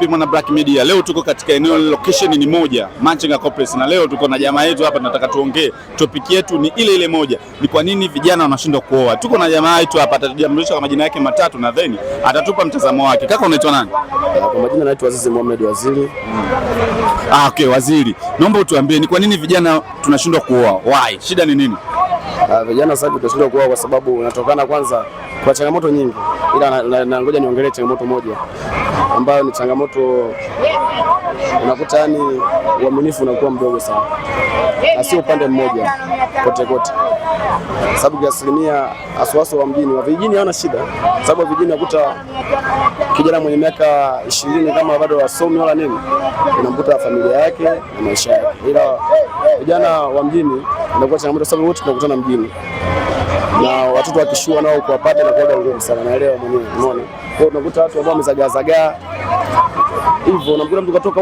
Mwana Black Media, leo tuko katika eneo location ni moja, Machinga Complex, na leo tuko na jamaa yetu hapa, tunataka tuongee. Topic yetu ni ile moja, ni kwa nini vijana wanashindwa kuoa. Tuko na jamaa yetu hapa, atajitambulisha kwa majina yake matatu na then atatupa mtazamo wake. Kaka, unaitwa nani? Kwa majina naitwa Azizi Mohamed Waziri. Okay, Waziri. Naomba utuambie ni kwa nini vijana tunashindwa kuoa? Why? Shida ni nini? Vijana sasa tunashindwa kuoa kwa sababu inatokana kwanza kwa changamoto nyingi. Ila na ngoja niongelee changamoto moja ambayo ni changamoto, unakuta yani uaminifu unakuwa mdogo sana, na sio upande mmoja, kote kote, sababu kwa asilimia aswaso wa mjini. Wa vijijini hawana shida, sababu vijijini unakuta kijana mwenye miaka 20 kama bado wasomi wala nini, unamkuta familia yake na maisha yake. Ila vijana wa mjini unakuwa changamoto, sababu wote tunakutana mjini na watoto wakishua nao kuwapata na kuoga ngumu sana, naelewa mwenyewe, unaona. Kwa hiyo unakuta watu ambao wamezagaa hivyo, unakuta mtu katoka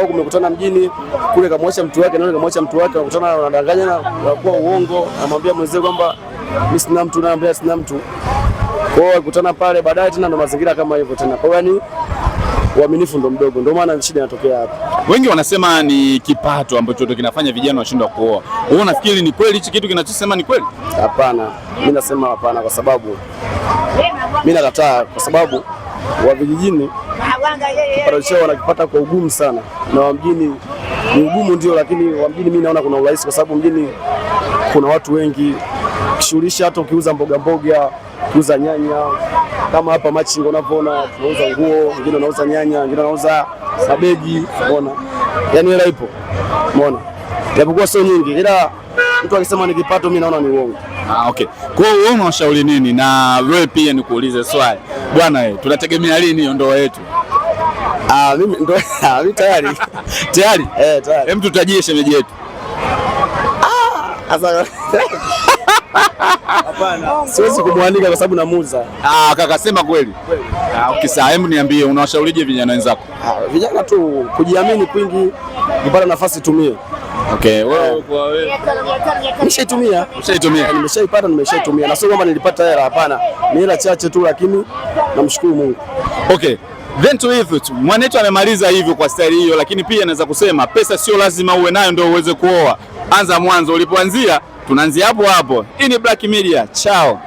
huko umekutana mjini kule, kamwacha mtu wake na kamwacha mtu wake, wakutana wanadanganya na kwa uongo, anamwambia mwenzie kwamba mimi sina mtu, na anambia sina mtu. Kwa hiyo wakutana pale baadaye tena ndo mazingira kama hivyo tena. Kwa hiyo yani uaminifu ndo mdogo, ndio maana shida inatokea hapa. Wengi wanasema ni kipato ambacho ndio kinafanya vijana washindwe kuoa. Wewe unafikiri ni kweli hichi kitu kinachosema ni kweli? Hapana, mimi nasema hapana, kwa sababu mimi nakataa, kwa sababu wa vijijini kipato chao wanakipata kwa ugumu sana, na wa mjini ni ugumu ndio, lakini wa mjini mimi naona kuna urahisi, kwa sababu mjini kuna watu wengi kishughulisha, hata ukiuza mboga, ukiuza nyanya kama hapa Machinga unavyoona, tunauza nguo, wengine wanauza nyanya, wengine wanauza mabegi, unaona. Yaani hela ipo, unaona. Japokuwa sio nyingi, ila mtu akisema ni kipato mimi naona ni uongo. Okay. Kwa hiyo wewe unashauri nini? Na wewe pia nikuulize swali. Bwana tunategemea lini hiyo ndoa yetu? Mimi tayari. Tayari? Tayari. Hem, tutajie shemeji yetu. Asa hapana, siwezi kumwandika kwa sababu namuuza. Kaka, sema kweli. Okay, sawa, hebu niambie unawashaurije vijana wenzako? Vijana tu kujiamini kwingi, ukipata nafasi tumie. Okay, wewe kwa wewe nimeshaitumia. Nimeshaipata, nimeshaitumia. Na sio kwamba nilipata hela, hapana. Ni hela chache tu, lakini namshukuru Mungu. Okay. Then to hivyo tu, mwanetu amemaliza hivyo kwa style hiyo, lakini pia naweza kusema pesa sio lazima uwe nayo ndio uweze kuoa. Anza mwanzo, ulipoanzia tunaanzia hapo hapo. Hii ni Black Media. Ciao.